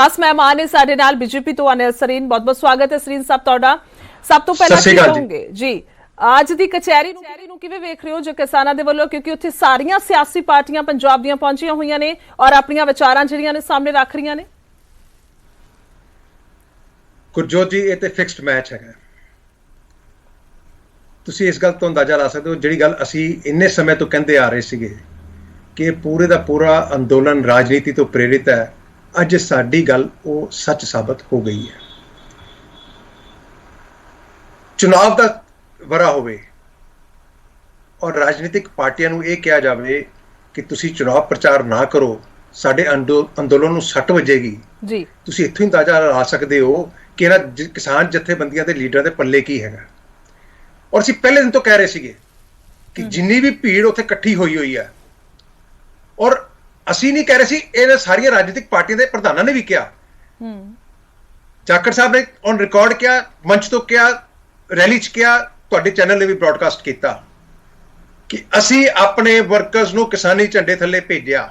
खास मेहमान ने साडे नाल बीजेपी तो अनिल सरीन, बहुत बहुत स्वागत है सरीन साहब तुहाडा। सब तो पहला की कहूंगे जी आज दी कचहरी ਨੂੰ ਕਿਵੇਂ ਵੇਖ ਰਹੇ ਹੋ ਜੋ ਕਿਸਾਨਾਂ ਦੇ ਵੱਲੋਂ, ਕਿਉਂਕਿ ਉੱਥੇ ਸਾਰੀਆਂ ਸਿਆਸੀ ਪਾਰਟੀਆਂ ਪੰਜਾਬ ਦੀਆਂ ਪਹੁੰਚੀਆਂ ਹੋਈਆਂ ਨੇ ਔਰ ਆਪਣੀਆਂ ਵਿਚਾਰਾਂ ਜਿਹੜੀਆਂ ਨੇ ਸਾਹਮਣੇ ਰੱਖ ਰਹੀਆਂ ਨੇ। ਗੁਰਜੋਤ ਜੀ ਇਹ ਤੇ ਫਿਕਸਡ ਮੈਚ ਹੈਗਾ। ਤੁਸੀਂ ਇਸ ਗੱਲ ਤੋਂ ਅੰਦਾਜ਼ਾ ਲਾ ਸਕਦੇ ਹੋ, ਜਿਹੜੀ ਗੱਲ ਅਸੀਂ ਇੰਨੇ ਸਮੇਂ ਤੋਂ ਕਹਿੰਦੇ ਆ ਰਹੇ ਸੀਗੇ ਕਿ ਪੂਰੇ ਦਾ ਪੂਰਾ ਅੰਦੋਲਨ ਰਾਜਨੀਤੀ ਤੋਂ ਪ੍ਰੇਰਿਤ ਹੈ, ਅੱਜ ਸਾਡੀ ਗੱਲ ਉਹ ਸੱਚ ਸਾਬਤ ਹੋ ਗਈ ਹੈ। ਚੁਣਾਵ ਦਾ ਵਰਾ ਹੋਵੇ ਔਰ ਰਾਜਨੀਤਿਕ ਪਾਰਟੀਆਂ ਨੂੰ ਇਹ ਕਿਹਾ ਜਾਵੇ ਕਿ ਤੁਸੀਂ ਚੁਣਾਵ ਪ੍ਰਚਾਰ ਨਾ ਕਰੋ, ਸਾਡੇ ਅੰਦੋਲਨ ਨੂੰ ਸੱਟ ਵੱਜੇਗੀ ਜੀ। ਤੁਸੀਂ ਇੱਥੋਂ ਹੀ ਅੰਦਾਜ਼ਾ ਲਾ ਸਕਦੇ ਹੋ ਕਿ ਇਹਨਾਂ ਕਿਸਾਨ ਜਥੇਬੰਦੀਆਂ ਦੇ ਲੀਡਰਾਂ ਦੇ ਪੱਲੇ ਕੀ ਹੈਗਾ। ਔਰ ਅਸੀਂ ਪਹਿਲੇ ਦਿਨ ਤੋਂ ਕਹਿ ਰਹੇ ਸੀਗੇ ਕਿ ਜਿੰਨੀ ਵੀ ਭੀੜ ਉੱਥੇ ਇਕੱਠੀ ਹੋਈ ਹੈ, ਔਰ ਅਸੀਂ ਨਹੀਂ ਕਹਿ ਰਹੇ ਸੀ, ਇਹਨਾਂ ਸਾਰੀਆਂ ਰਾਜਨੀਤਿਕ ਪਾਰਟੀਆਂ ਦੇ ਪ੍ਰਧਾਨਾਂ ਨੇ ਵੀ ਕਿਹਾ, ਜਾਖੜ ਸਾਹਿਬ ਨੇ ਔਨ ਰਿਕਾਰਡ ਕਿਹਾ, ਮੰਚ ਤੋਂ ਕਿਹਾ, ਰੈਲੀ 'ਚ ਕਿਹਾ, ਤੁਹਾਡੇ ਚੈਨਲ ਨੇ ਵੀ ਬ੍ਰੌਡਕਾਸਟ ਕੀਤਾ ਕਿ ਅਸੀਂ ਆਪਣੇ ਵਰਕਰਸ ਨੂੰ ਕਿਸਾਨੀ ਝੰਡੇ ਥੱਲੇ ਭੇਜਿਆ।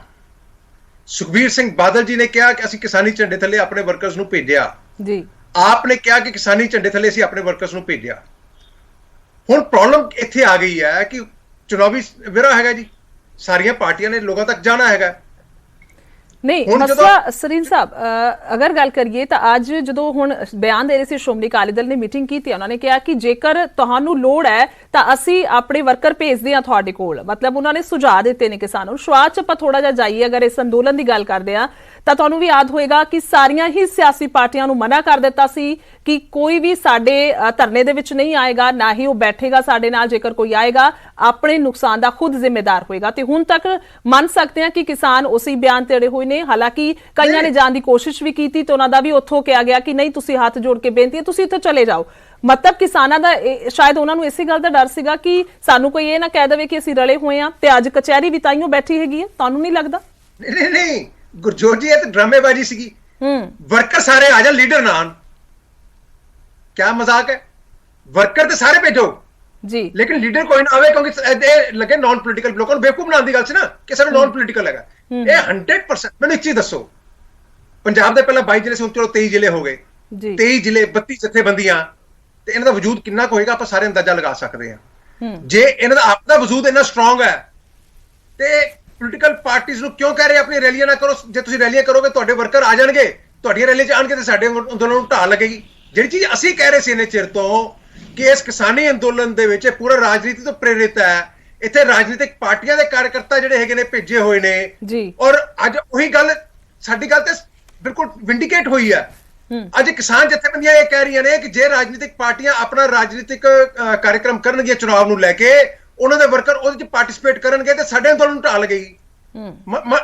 ਸੁਖਬੀਰ ਸਿੰਘ ਬਾਦਲ ਜੀ ਨੇ ਕਿਹਾ ਕਿ ਅਸੀਂ ਕਿਸਾਨੀ ਝੰਡੇ ਥੱਲੇ ਆਪਣੇ ਵਰਕਰਸ ਨੂੰ ਭੇਜਿਆ ਜੀ। ਆਪ ਨੇ ਕਿਹਾ ਕਿ ਕਿਸਾਨੀ ਝੰਡੇ ਥੱਲੇ ਅਸੀਂ ਆਪਣੇ ਵਰਕਰਸ ਨੂੰ ਭੇਜਿਆ। ਹੁਣ ਪ੍ਰੋਬਲਮ ਇੱਥੇ ਆ ਗਈ ਹੈ ਕਿ ਚੁਣਾਵੀ ਵਿਰਾ ਹੈਗਾ ਜੀ, ਸਾਰੀਆਂ ਪਾਰਟੀਆਂ ਨੇ ਲੋਕਾਂ ਤੱਕ ਜਾਣਾ ਹੈਗਾ। नहीं मसला सरीन साहब अगर गल करिए तो अज जो हुण बयान दे रहे थे श्रोमणी अकाली दल ने मीटिंग की थी, उन्होंने कहा कि जेकर तुहानू लोड़ है तो असी अपने वर्कर भेजते हैं तुहाडे कोल, मतलब उन्होंने सुझाव दिते ने किसानों नूं। शुरुआत च आपां थोड़ा जिहा जाइए, अगर इस अंदोलन की गल करते हैं तो तुहानू भी याद होएगा कि सारियां ही सियासी पार्टियां नूं मना कर दिता सी कि कोई भी साडे धरने दे विच नहीं आएगा, ना ही वो बैठेगा साडे नाल, जेकर कोई आएगा अपने नुकसान का खुद जिम्मेदार होएगा। ते हुण तक मन सकते हैं कि किसान उसी बयान ते अड़े होए ने। हालांकि कईयां ने जाण दी कोशिश भी की तो उन्हां दा भी उत्थों कहा गया कि नहीं, तुसीं हाथ जोड़ के बेनती है, तुसीं इत्थों चले जाओ। मतलब किसानां दा शायद उन्हां नूं इसी गल दा डर सीगा कि सानूं कोई ये ना कह देवे कि असीं रले होए हां ते अज कचहरी भी ताईयों बैठी हैगी है। तुहानूं नहीं लगदा? नहीं गुरजोत जी, ये तो ड्रामेबाजी सीगी। वर्कर सारे आ जान, लीडर ना आन, क्या मजाक है? वर्कर तो सारे भेजो जी, लेकिन लीडर कोई ना आवे, क्योंकि लगे नॉन पोलिटिकल लोगों को बेवकूफ बनाने की गल सी ना कि सारा नॉन पोलिटिकल है। ये 100% मैंने एक चीज दसो, पंजाब ਦੇ ਪਹਿਲਾਂ 22 ਜ਼ਿਲ੍ਹੇ ਸੀ, ਹੁਣ ਚਲੋ 23 ਜ਼ਿਲ੍ਹੇ ਹੋ ਗਏ ਜੀ। 23 ਜ਼ਿਲ੍ਹੇ 32 ਜਥੇਬੰਦੀਆਂ ਤੇ ਇਹਨਾਂ ਦਾ ਵਜੂਦ ਕਿੰਨਾ ਕੁ ਹੋਏਗਾ ਆਪਾਂ ਸਾਰੇ ਅੰਦਾਜ਼ਾ ਲਗਾ ਸਕਦੇ ਹਾਂ। ਜੇ ਇਹਨਾਂ ਦਾ ਆਪਣਾ ਵਜੂਦ ਇੰਨਾ ਸਟਰੋਂਗ ਹੈ ਤੇ ਪੋਲੀਟੀਕਲ ਪਾਰਟੀਆਂ ਨੂੰ ਕਿਉਂ ਕਹਿ ਰਹੇ ਆਪਣੀ ਰੈਲੀਆਂ ਨਾ ਕਰੋ? ਜੇ ਤੁਸੀਂ ਰੈਲੀਆਂ ਕਰੋਗੇ ਤੁਹਾਡੇ ਵਰਕਰ ਆ ਜਾਣਗੇ, ਤੁਹਾਡੀਆਂ ਰੈਲੀਆਂ 'ਚ ਆਣਗੇ ਤੇ ਸਾਡੇ ਅੰਦੋਲਨ ਨੂੰ ਢਾਲ ਲੱਗੇਗੀ। ਜਿਹੜੀ ਚੀਜ਼ ਅਸੀਂ ਕਹਿ ਰਹੇ ਸੀ ਇੰਨੇ ਚਿਰ ਤੋਂ ਕਿ ਇਸ ਕਿਸਾਨੀ ਅੰਦੋਲਨ ਦੇ ਵਿੱਚ ਪੂਰਾ ਰਾਜਨੀਤੀ ਤੋਂ ਪ੍ਰੇਰਿਤ ਹੈ, ਇੱਥੇ ਰਾਜਨੀਤਿਕ ਪਾਰਟੀਆਂ ਦੇ ਕਾਰਜਕਰਤਾ ਜਿਹੜੇ ਹੈਗੇ ਨੇ ਭੇਜੇ ਹੋਏ ਨੇ ਜੀ। ਔਰ ਅੱਜ ਉਹੀ ਗੱਲ ਸਾਡੀ ਗੱਲ ਤੇ ਬਿਲਕੁਲ ਵਿੰਡੀਕੇਟ ਹੋਈ ਹੈ। ਅੱਜ ਕਿਸਾਨ ਜਥੇਬੰਦੀਆਂ ਇਹ ਕਹਿ ਰਹੀਆਂ ਨੇ ਕਿ ਜੇ ਰਾਜਨੀਤਿਕ ਪਾਰਟੀਆਂ ਆਪਣਾ ਰਾਜਨੀਤਿਕ ਕਾਰਜਕ੍ਰਮ ਕਰਨਗੀਆਂ ਚੁਣਾਵ ਨੂੰ ਲੈ ਕੇ, ਉਹਨਾਂ ਦੇ ਵਰਕਰ ਉਹਦੇ 'ਚ ਪਾਰਟਿਸਿਪੇਟ ਕਰਨਗੇ ਤੇ ਸਾਡੇ ਅੰਦੋਲਨ ਨੂੰ ਢਾਲ ਲੱਗੇਗੀ।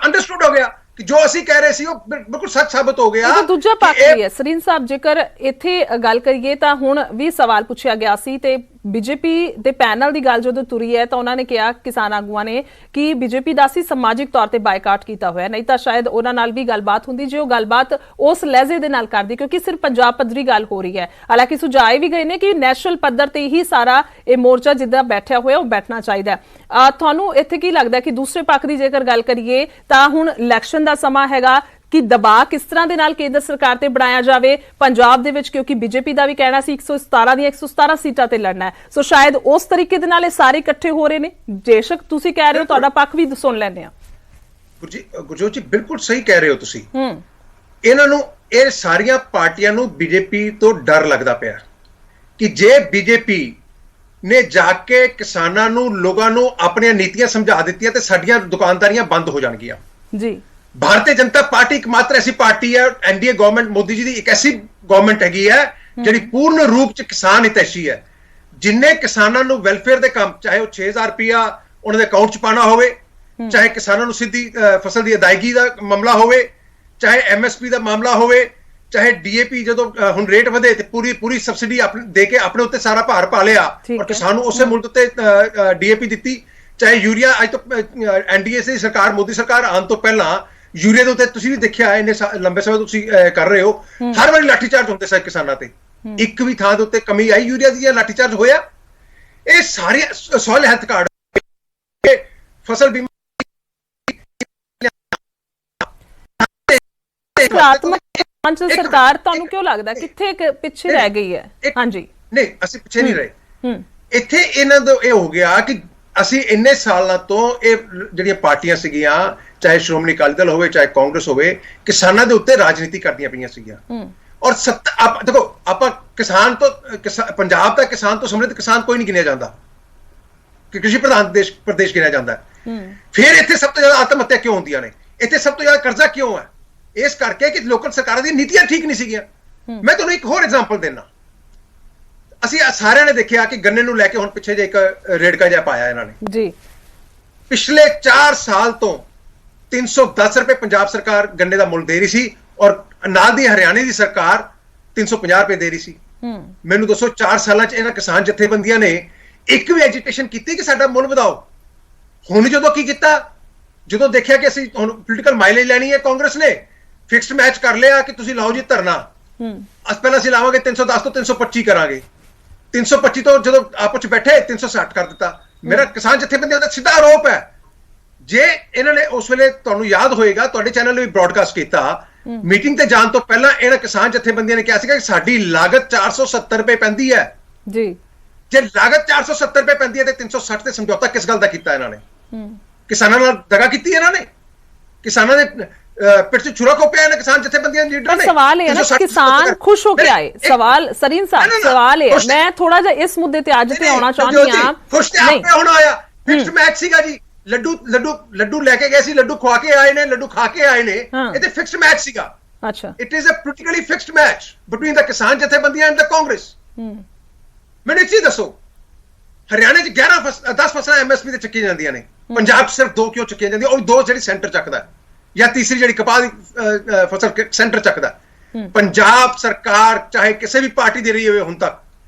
ਅੰਡਰਸਟੂਡ ਹੋ ਗਿਆ ਕਿ ਜੋ ਅਸੀਂ ਕਹਿ ਰਹੇ ਸੀ ਉਹ ਬਿਲਕੁਲ ਸੱਚ ਸਾਬਤ ਹੋ ਗਿਆ। ਦੂਜਾ ਪੱਖ ਵੀ ਹੈ ਸਰੀਨ ਸਾਹਿਬ, ਜੇਕਰ ਇੱਥੇ ਗੱਲ ਕਰੀਏ ਤਾਂ ਹੁਣ ਵੀ ਸਵਾਲ ਪੁੱਛਿਆ ਗਿਆ ਸੀ ਤੇ बीजेपी ਦੇ ਪੈਨਲ ਦੀ ਗੱਲ ਜਦੋਂ ਤੁਰੀ ਹੈ ਤਾਂ ਉਹਨਾਂ ਨੇ ਕਿਹਾ, ਕਿਸਾਨ ਆਗੂਆਂ ਨੇ, ਕਿ ਬੀਜੇਪੀ ਦਾ ਅਸੀਂ ਸਮਾਜਿਕ ਤੌਰ ਤੇ ਬਾਈਕਾਟ ਕੀਤਾ ਹੋਇਆ, ਨਹੀਂ ਤਾਂ ਸ਼ਾਇਦ ਉਹਨਾਂ ਨਾਲ ਵੀ ਗੱਲਬਾਤ ਹੁੰਦੀ ਜੇ ਉਹ ਗੱਲਬਾਤ ਉਸ ਲਹਿਜ਼ੇ ਦੇ ਨਾਲ ਕਰਦੀ, ਕਿਉਂਕਿ ਸਿਰਫ ਪੰਜਾਬ ਪੱਧਰੀ ਗੱਲ ਹੋ ਰਹੀ ਹੈ। ਹਾਲਾਂਕਿ ਸੁਝਾਏ ਵੀ ਗਏ ਨੇ ਕਿ ਨੈਸ਼ਨਲ ਪੱਧਰ ਤੇ ਹੀ ਸਾਰਾ ਇਹ ਮੋਰਚਾ ਜਿੱਦਾਂ ਬੈਠਿਆ ਹੋਇਆ ਉਹ ਬੈਠਣਾ ਚਾਹੀਦਾ। ਤੁਹਾਨੂੰ ਇੱਥੇ ਕੀ ਲੱਗਦਾ ਕਿ ਦੂਸਰੇ ਪੱਖ ਦੀ ਜੇਕਰ ਗੱਲ ਕਰੀਏ ਤਾਂ ਹੁਣ ਇਲੈਕਸ਼ਨ ਦਾ ਸਮਾਂ ਹੈਗਾ कि दबाव किस तरह के नाल केंद्र सरकार ते बनाया जावे पंजाब दे विच, क्योंकि बीजेपी का भी कहना सी 117 दी 117 सीटां ते लड़ना है। सो शायद उस तरीके दे नाल सारे इकट्ठे हो रहे ने। बेशक तुसीं कह रहे हो, तुहाडा पक्ष भी सुन लैंदे आ। गुरजोत जी बिल्कुल सही कह रहे हो तुसीं। इन्हां नूं ਇਹ ਸਾਰੀਆਂ ਪਾਰਟੀਆਂ ਨੂੰ बीजेपी तो डर लगदा पिया कि जे बीजेपी ने जाके किसानां नूं लोगां नूं अपणीਆਂ नीतियां समझा दित्तियां ते साडीਆਂ दुकानदारियां बंद हो जाणगीਆਂ जी। भारतीय जनता पार्टी एकमात्र ऐसी पार्टी है, एनडीए गवर्नमेंट मोदी जी की एक ऐसी गवर्नमेंट हैगी है जिहड़ी पूर्ण रूप च किसान हितैषी है, जिन्ने किसानां नूं वेलफेयर दे काम, चाहे वो 6000 रुपया उन्हां दे अकाउंट च पाना होवे, चाहे किसानां नूं सीधी फसल दी अदायगी दा मामला होवे, चाहे एमएसपी दा मामला होवे, चाहे डीएपी जदों हुण रेट वधे ते पूरी सबसिडी दे के अपने उत्ते सारा भार पा लिया और किसान नूं उसे मुल्क उत्ते डीएपी दित्ती, चाहे यूरिया अज तो एनडीए दी सरकार, मोदी सरकार आउण तो पहलां यूरिया ਦੇ ਉੱਤੇ ਤੁਸੀਂ ਵੀ ਦੇਖਿਆ ਇੰਨੇ ਲੰਬੇ ਸਮੇਂ ਤੋਂ ਤੁਸੀਂ ਕਰ ਰਹੇ ਹੋ, ਹਰ ਵਾਰੀ ਲਾਠੀ ਚਾਰਜ ਹੁੰਦੇ ਸਨ ਕਿਸਾਨਾਂ ਤੇ। ਇੱਕ ਵੀ ਥਾਂ ਦੇ ਉੱਤੇ ਕਮੀ ਆਈ ਯੂਰੀਆ ਦੀ ਜਾਂ ਲਾਠੀ ਚਾਰਜ ਹੋਇਆ? ਇਹ ਸਾਰੇ ਸੋਇਲ ਹੈਲਥ ਕਾਰਡ, ਫਸਲ ਬੀਮਾ ਪੰਜ ਸਰਕਾਰ ਤੁਹਾਨੂੰ ਕਿਉਂ ਲੱਗਦਾ ਕਿੱਥੇ ਪਿੱਛੇ ਰਹਿ ਗਈ ਹੈ? ਹਾਂਜੀ, ਨਹੀਂ ਅਸੀਂ ਪਿੱਛੇ ਨਹੀਂ ਰਹੇ। ਇੱਥੇ ਇਹਨਾਂ ਦਾ ਇਹ ਹੋ ਗਿਆ ਕਿ ਅਸੀਂ ਇੰਨੇ ਸਾਲਾਂ ਤੋਂ ਇਹ ਜਿਹੜੀਆਂ ਪਾਰਟੀਆਂ ਸੀਗੀਆਂ, ਚਾਹੇ ਸ਼੍ਰੋਮਣੀ ਅਕਾਲੀ ਦਲ ਹੋਵੇ ਚਾਹੇ ਕਾਂਗਰਸ ਹੋਵੇ, ਕਿਸਾਨਾਂ ਦੇ ਉੱਤੇ ਰਾਜਨੀਤੀ ਕਰਦੀਆਂ ਪਈਆਂ ਸੀਗੀਆਂ। ਔਰ ਦੇਖੋ ਆਪਾਂ ਕਿਸਾਨ ਤੋਂ ਪੰਜਾਬ ਦਾ ਕਿਸਾਨ ਤੋਂ ਸਮਰਿੱਧ ਕਿਸਾਨ ਕੋਈ ਨਹੀਂ ਗਿਣਿਆ ਜਾਂਦਾ, ਕਿ ਕ੍ਰਿਸ਼ੀ ਪ੍ਰਧਾਨ ਪ੍ਰਦੇਸ਼ ਗਿਣਿਆ ਜਾਂਦਾ। ਫਿਰ ਇੱਥੇ ਸਭ ਤੋਂ ਜ਼ਿਆਦਾ ਆਤਮ ਹੱਤਿਆ ਕਿਉਂ ਹੁੰਦੀਆਂ ਨੇ? ਇੱਥੇ ਸਭ ਤੋਂ ਜ਼ਿਆਦਾ ਕਰਜ਼ਾ ਕਿਉਂ ਹੈ? ਇਸ ਕਰਕੇ ਕਿ ਲੋਕਲ ਸਰਕਾਰਾਂ ਦੀਆਂ ਨੀਤੀਆਂ ਠੀਕ ਨਹੀਂ ਸੀਗੀਆਂ। ਮੈਂ ਤੁਹਾਨੂੰ ਇੱਕ ਹੋਰ ਐਗਜ਼ਾਮਪਲ ਦੇਣਾ। ਅਸੀਂ ਸਾਰਿਆਂ ਨੇ ਦੇਖਿਆ ਕਿ ਗੰਨੇ ਨੂੰ ਲੈ ਕੇ ਹੁਣ ਪਿੱਛੇ ਜੇ ਇੱਕ ਰੇੜਕਾ ਜਿਹਾ ਪਾਇਆ ਇਹਨਾਂ ਨੇ ਜੀ। ਪਿਛਲੇ 4 ਸਾਲ ਤੋਂ 310 ਰੁਪਏ ਪੰਜਾਬ ਸਰਕਾਰ ਗੰਨੇ ਦਾ ਮੁੱਲ ਦੇ ਰਹੀ ਸੀ, ਔਰ ਨਾਲ ਦੀ ਹਰਿਆਣੇ ਦੀ ਸਰਕਾਰ 350 ਰੁਪਏ ਦੇ ਰਹੀ ਸੀ। ਮੈਨੂੰ ਦੱਸੋ 4 ਸਾਲਾਂ 'ਚ ਇਹਨਾਂ ਕਿਸਾਨ ਜਥੇਬੰਦੀਆਂ ਨੇ ਇੱਕ ਵੀ ਐਜੀਟੇਸ਼ਨ ਕੀਤੀ ਕਿ ਸਾਡਾ ਮੁੱਲ ਵਧਾਓ? ਹੁਣ ਜਦੋਂ ਕੀ ਕੀਤਾ, ਜਦੋਂ ਦੇਖਿਆ ਕਿ ਅਸੀਂ ਹੁਣ ਪੋਲੀਟੀਕਲ ਮਾਈਲੇਜ ਲੈਣੀ ਹੈ, ਕਾਂਗਰਸ ਨੇ ਫਿਕਸਡ ਮੈਚ ਕਰ ਲਿਆ ਕਿ ਤੁਸੀਂ ਲਾਓ ਜੀ ਧਰਨਾ। ਪਹਿਲਾਂ ਅਸੀਂ ਲਾਵਾਂਗੇ 310 ਤੋਂ 325 ਕਰਾਂਗੇ। 325 ਤੋਂ ਜਦੋਂ ਆਪਸ ਚ ਬੈਠੇ 360 ਕਰ ਦਿੱਤਾ। ਮੇਰਾ ਕਿਸਾਨ ਜਥੇਬੰਦੀਆਂ ਦਾ ਸਿੱਧਾ ਆਰੋਪ ਹੈ, ਜੇ ਇਹਨਾਂ ਨੇ ਉਸ ਵੇਲੇ, ਤੁਹਾਨੂੰ ਯਾਦ ਹੋਏਗਾ, ਤੁਹਾਡੇ ਚੈਨਲ ਨੇ ਵੀ ਬ੍ਰੌਡਕਾਸਟ ਕੀਤਾ, ਮੀਟਿੰਗ ਤੇ ਜਾਣ ਤੋਂ ਪਹਿਲਾਂ ਇਹਨਾਂ ਕਿਸਾਨ ਜਥੇਬੰਦੀਆਂ ਨੇ ਕਿਹਾ ਸੀਗਾ ਕਿ ਸਾਡੀ ਲਾਗਤ 470 ਰੁਪਏ ਪੈਂਦੀ ਹੈ ਜੀ। ਜੇ ਲਾਗਤ 470 ਰੁਪਏ ਪੈਂਦੀ ਹੈ ਤੇ 360 ਤੇ ਸਮਝੌਤਾ ਕਿਸ ਗੱਲ ਦਾ ਕੀਤਾ ਇਹਨਾਂ ਨੇ? ਕਿਸਾਨਾਂ ਨਾਲ ਦਗਾ ਕੀਤੀ ਇਹਨਾਂ ਨੇ? ਕਿਸਾਨਾਂ ਦੇ ਪਿੱਛੇ ਚ ਛੁਰਾ ਖੋਪਿਆ ਇਹਨਾਂ ਕਿਸਾਨ ਜਥੇਬੰਦੀਆਂ ਦੇ ਲੀਡਰਾਂ ਨੇ। ਸਵਾਲ ਇਹ ਹੈ ਨਾ, ਕਿਸਾਨ ਖੁਸ਼ ਹੋ ਕੇ ਆਏ। ਸਵਾਲ ਸਰੀਨ ਸਾਹਿਬ, ਸਵਾਲ ਇਹ, ਮੈਂ ਥੋੜਾ ਜਿਹਾ ਇਸ ਮੁੱਦੇ ਤੇ ਅੱਜ ਤੇ ਆਉਣਾ ਚਾਹੁੰਦੀ ਹਾਂ। ਖੁਸ਼ ਤੇ ਆਪੇ ਹੋਣਾ ਆਇਆ, ਫਿਕਸਡ ਮੈਚ ਸੀਗਾ ਜੀ। ਲੱਡੂ ਲੈ ਕੇ ਗਏ ਸੀ, ਲੱਡੂ ਖਵਾ ਕੇ ਆਏ ਨੇ, ਲੱਡੂ ਖਾ ਕੇ ਆਏ ਨੇ। ਇਹ ਤੇ ਫਿਕਸਡ ਮੈਚ ਸੀਗਾ। ਅੱਛਾ, it is a politically fixed match between the ਕਿਸਾਨ ਜਥੇਬੰਦੀਆਂ ਐਂਡ ਦ ਕਾਂਗਰਸ। ਮੈਨੂੰ ਇੱਕ ਚੀਜ਼ ਦੱਸੋ, ਹਰਿਆਣੇ 'ਚ 10 ਫਸਲਾਂ ਐਮਐਸਪੀ ਤੇ ਚੱਕੀਆਂ ਜਾਂਦੀਆਂ ਨੇ, ਪੰਜਾਬ 'ਚ ਸਿਰਫ 2 ਕਿਉਂ ਚੱਕੀਆਂ ਜਾਂਦੀਆਂ? ਉਹ 2 ਜਿਹੜੀ ਸੈਂਟਰ ਚੱਕਦਾ, ਜਾਂ ਤੀਸਰੀ ਜਿਹੜੀ ਕਪਾਹ ਦੀ ਫਸਲ ਸੈਂਟਰ ਚੱਕਦਾ। ਪੰਜਾਬ ਸਰਕਾਰ ਚਾਹੇ ਕਿਸੇ ਵੀ ਪਾਰਟੀ ਦੀ ਰਹੀ ਹੋਵੇ ਹੁਣ ਤੱਕ,